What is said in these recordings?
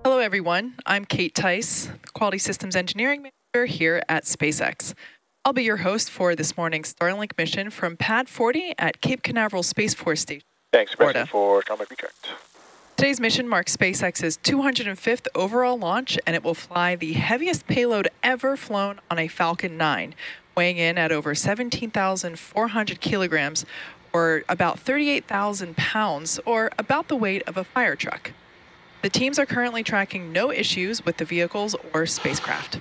Hello everyone, I'm Kate Tice, Quality Systems Engineering Manager here at SpaceX. I'll be your host for this morning's Starlink mission from Pad 40 at Cape Canaveral Space Force Station, Thanks, Florida. for Starlink retract. Today's mission marks SpaceX's 205th overall launch, and it will fly the heaviest payload ever flown on a Falcon 9, weighing in at over 17,400 kilograms, or about 38,000 pounds, or about the weight of a fire truck. The teams are currently tracking no issues with the vehicles or spacecraft.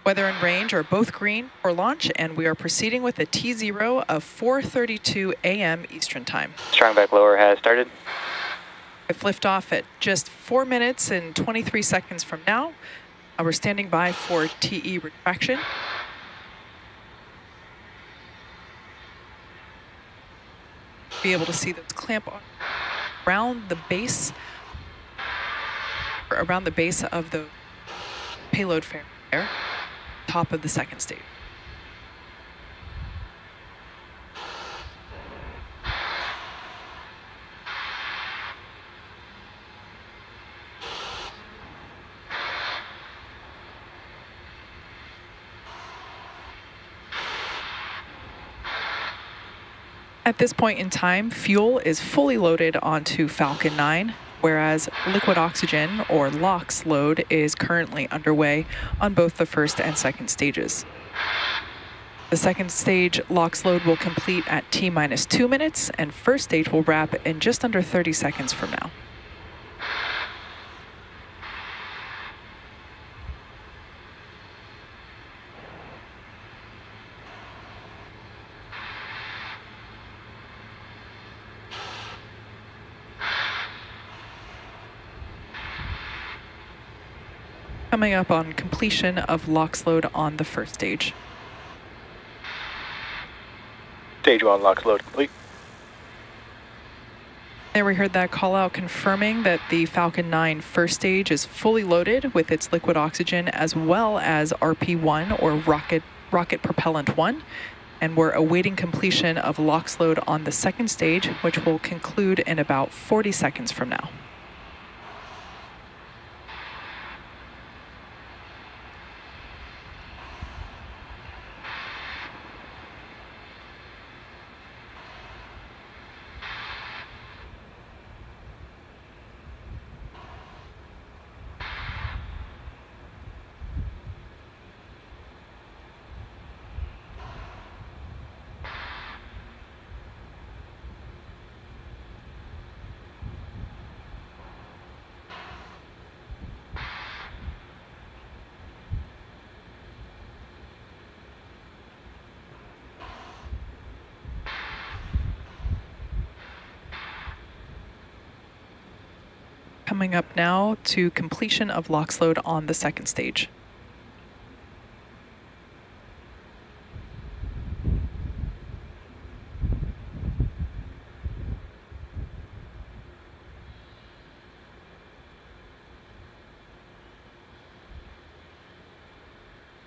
Weather and range are both green for launch, and we are proceeding with a T0 of 4:32 a.m. Eastern Time. Strong back lower has started. With liftoff at just 4 minutes and 23 seconds from now. We're standing by for TE retraction. Be able to see those clamp on around the base of the payload fare, top of the second stage. At this point in time, fuel is fully loaded onto Falcon 9, whereas liquid oxygen, or LOX load, is currently underway on both the first and second stages. The second stage LOX load will complete at T-minus 2 minutes, and first stage will wrap in just under 30 seconds from now. Coming up on completion of LOX load on the first stage. Stage 1 LOX load complete. There we heard that call out confirming that the Falcon 9 first stage is fully loaded with its liquid oxygen as well as RP1, or rocket propellant 1. And we're awaiting completion of LOX load on the second stage, which will conclude in about 40 seconds from now. Coming up now to completion of LOX load on the second stage.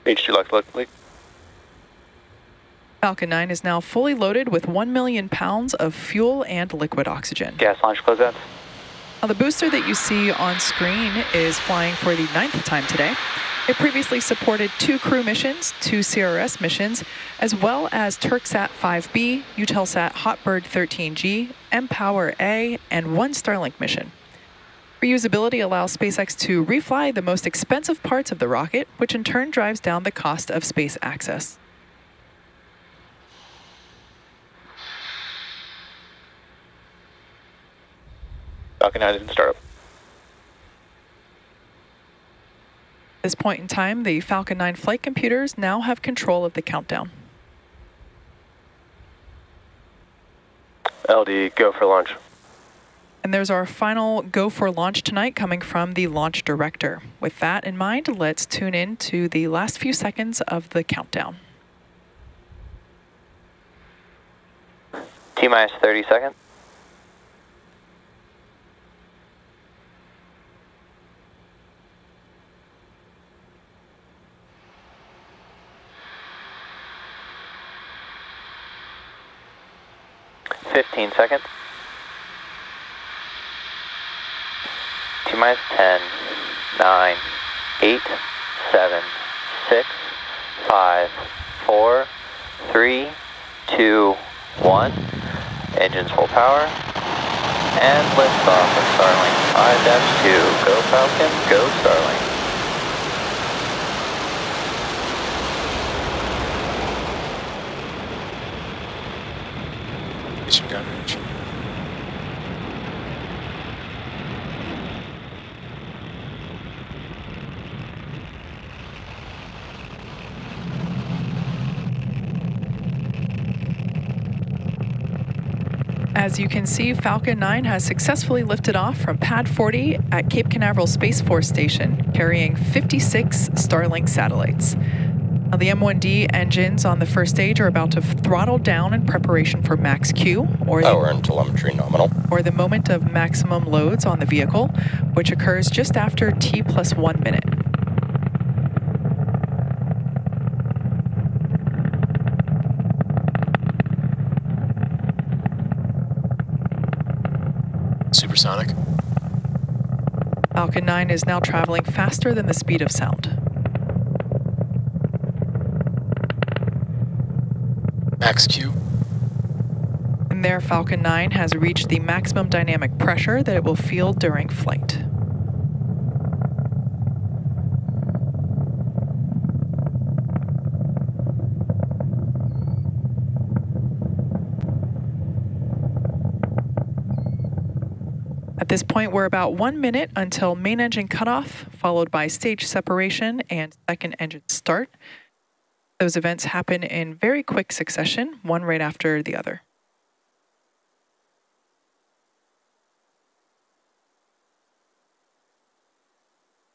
Stage 2 LOX load complete. Falcon 9 is now fully loaded with 1 million pounds of fuel and liquid oxygen. Gas launch closeouts. Now, the booster that you see on screen is flying for the 9th time today. It previously supported 2 crew missions, 2 CRS missions, as well as Turksat 5B, Eutelsat HOTBIRD 13G, mPOWER-a, and 1 Starlink mission. Reusability allows SpaceX to refly the most expensive parts of the rocket, which in turn drives down the cost of space access. Falcon 9 is in startup. At this point in time, the Falcon 9 flight computers now have control of the countdown. LD, go for launch. And there's our final go for launch tonight coming from the launch director. With that in mind, let's tune in to the last few seconds of the countdown. T-minus 30 seconds. 15 seconds. T-minus 10, 9, 8, 7, 6, 5, 4, 3, 2, 1. Engines full power. And liftoff of Starlink 5-2. Go Falcon, go Starlink. Mission coverage. As you can see, Falcon 9 has successfully lifted off from Pad 40 at Cape Canaveral Space Force Station, carrying 56 Starlink satellites. Now, the M1D engines on the first stage are about to throttle down in preparation for max Q, or Power and telemetry nominal. or the moment of maximum loads on the vehicle, which occurs just after T plus 1 minute. Supersonic. Falcon 9 is now traveling faster than the speed of sound. Max Q. And there, Falcon 9 has reached the maximum dynamic pressure that it will feel during flight. At this point, we're about 1 minute until main engine cutoff, followed by stage separation and second engine start. Those events happen in very quick succession, one right after the other.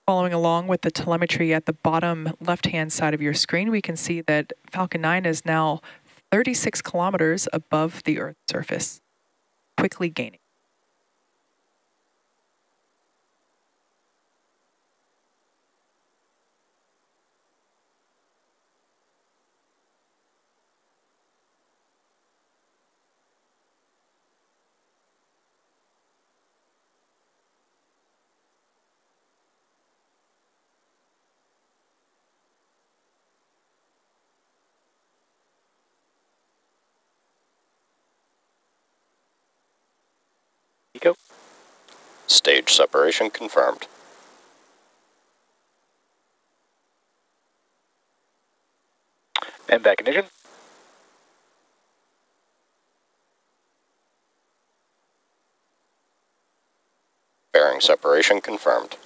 Following along with the telemetry at the bottom left-hand side of your screen, we can see that Falcon 9 is now 36 kilometers above the Earth's surface, quickly gaining. Go. Stage separation confirmed. And back ignition. Bearing separation confirmed.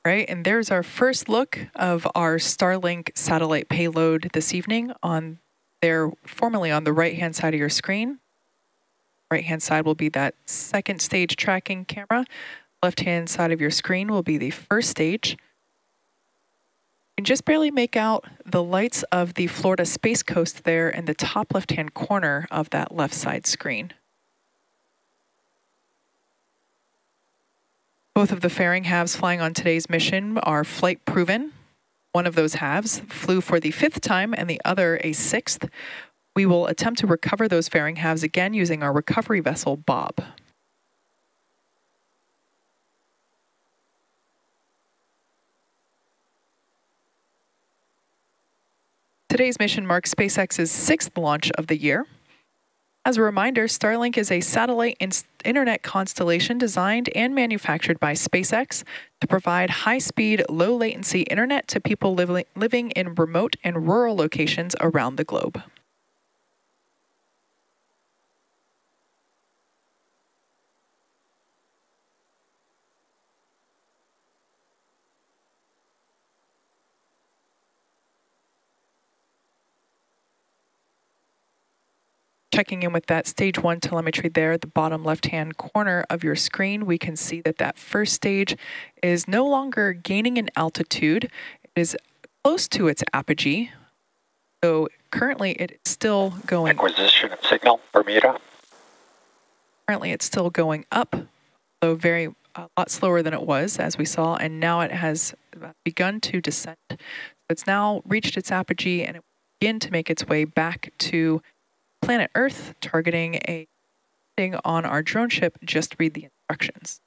Right, and there's our first look of our Starlink satellite payload this evening formerly on the right-hand side of your screen. Right-hand side will be that second stage tracking camera. Left-hand side of your screen will be the first stage. You can just barely make out the lights of the Florida Space Coast there in the top left-hand corner of that left side screen. Both of the fairing halves flying on today's mission are flight proven. One of those halves flew for the 5th time and the other a 6th. We will attempt to recover those fairing halves again using our recovery vessel, Bob. Today's mission marks SpaceX's 6th launch of the year. As a reminder, Starlink is a satellite internet constellation designed and manufactured by SpaceX to provide high-speed, low-latency internet to people living in remote and rural locations around the globe. Checking in with that stage 1 telemetry there at the bottom left-hand corner of your screen, we can see that that first stage is no longer gaining in altitude. It is close to its apogee. So currently it is still going... Acquisition of signal, Bermuda. Currently it's still going up, though a lot slower than it was, as we saw, and now it has begun to descend. So it's now reached its apogee and it will begin to make its way back to planet Earth, targeting a thing on our drone ship. Just read the instructions.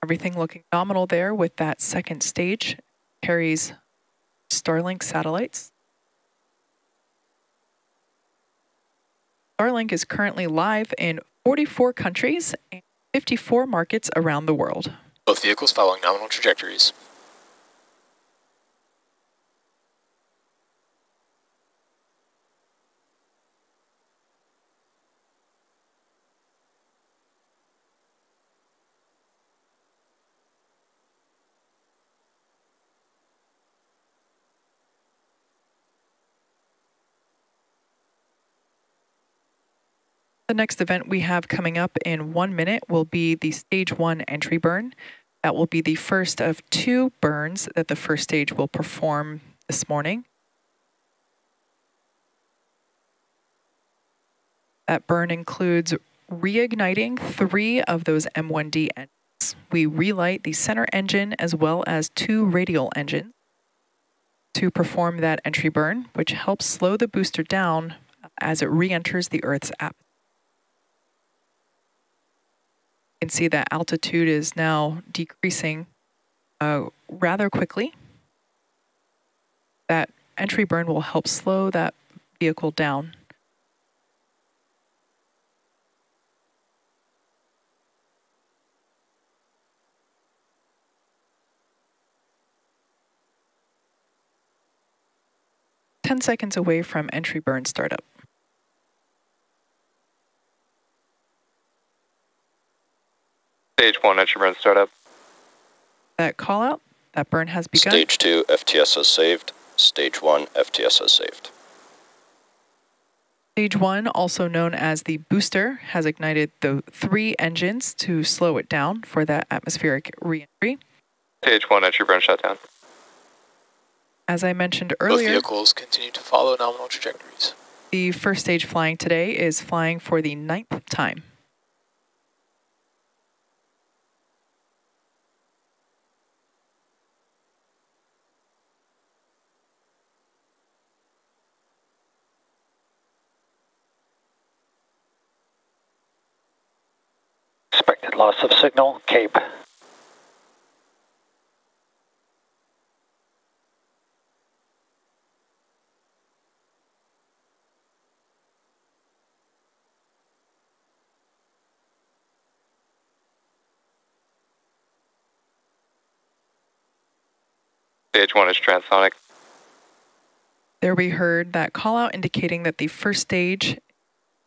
Everything looking nominal there with that second stage. Carries Starlink satellites. Starlink is currently live in 44 countries and 54 markets around the world. Both vehicles following nominal trajectories. The next event we have coming up in 1 minute will be the stage 1 entry burn. That will be the first of 2 burns that the first stage will perform this morning. That burn includes reigniting 3 of those M1D engines. We relight the center engine as well as 2 radial engines to perform that entry burn, which helps slow the booster down as it re-enters the Earth's atmosphere. You can see that altitude is now decreasing rather quickly. That entry burn will help slow that vehicle down. Ten seconds away from entry burn startup. Stage 1 entry burn startup. That call out, that burn has begun. Stage 2 FTS has saved. Stage 1 FTS has saved. Stage 1, also known as the booster, has ignited the 3 engines to slow it down for that atmospheric re-entry. Stage 1 entry burn shutdown. As I mentioned earlier, Both vehicles continue to follow nominal trajectories. the first stage flying today is flying for the 9th time. Expected loss of signal, Cape. Stage 1 is transonic. There we heard that call out indicating that the first stage is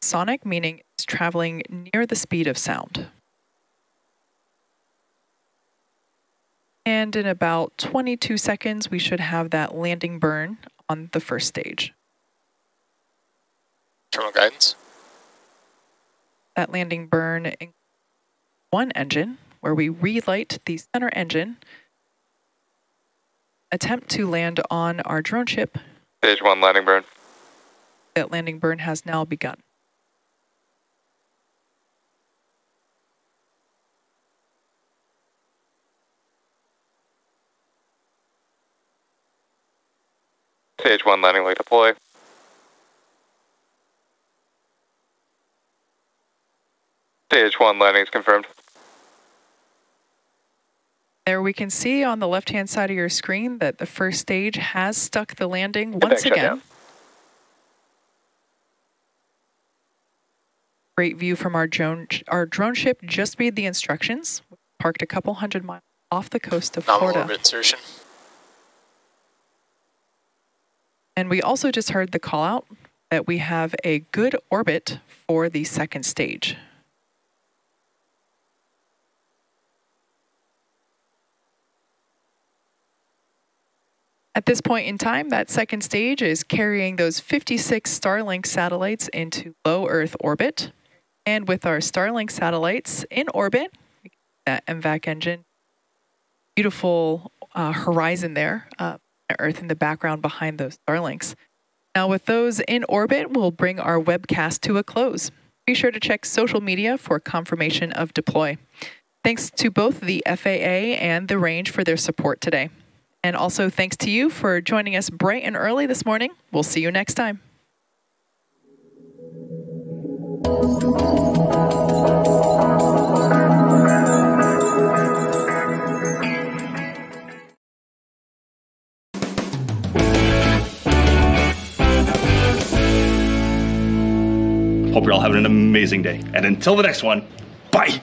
sonic, meaning it's traveling near the speed of sound. And in about 22 seconds, we should have that landing burn on the first stage. Terminal guidance. That landing burn includes 1 engine, where we relight the center engine, attempt to land on our drone ship. Stage 1 landing burn. That landing burn has now begun. Stage 1 landing leg deploy. Stage 1 landing is confirmed. There we can see on the left-hand side of your screen that the first stage has stuck the landing once again. Great view from our drone ship just read the instructions. Parked a couple hundred miles off the coast of Florida. Nominal orbit insertion. And we also just heard the call out that we have a good orbit for the second stage. At this point in time, that second stage is carrying those 56 Starlink satellites into low Earth orbit. And with our Starlink satellites in orbit, that MVAC engine, beautiful horizon there, Earth in the background behind those Starlinks. Now with those in orbit, we'll bring our webcast to a close. Be sure to check social media for confirmation of deploy. Thanks to both the FAA and the range for their support today. And also thanks to you for joining us bright and early this morning. We'll see you next time. Hope you're all having an amazing day. And until the next one, bye.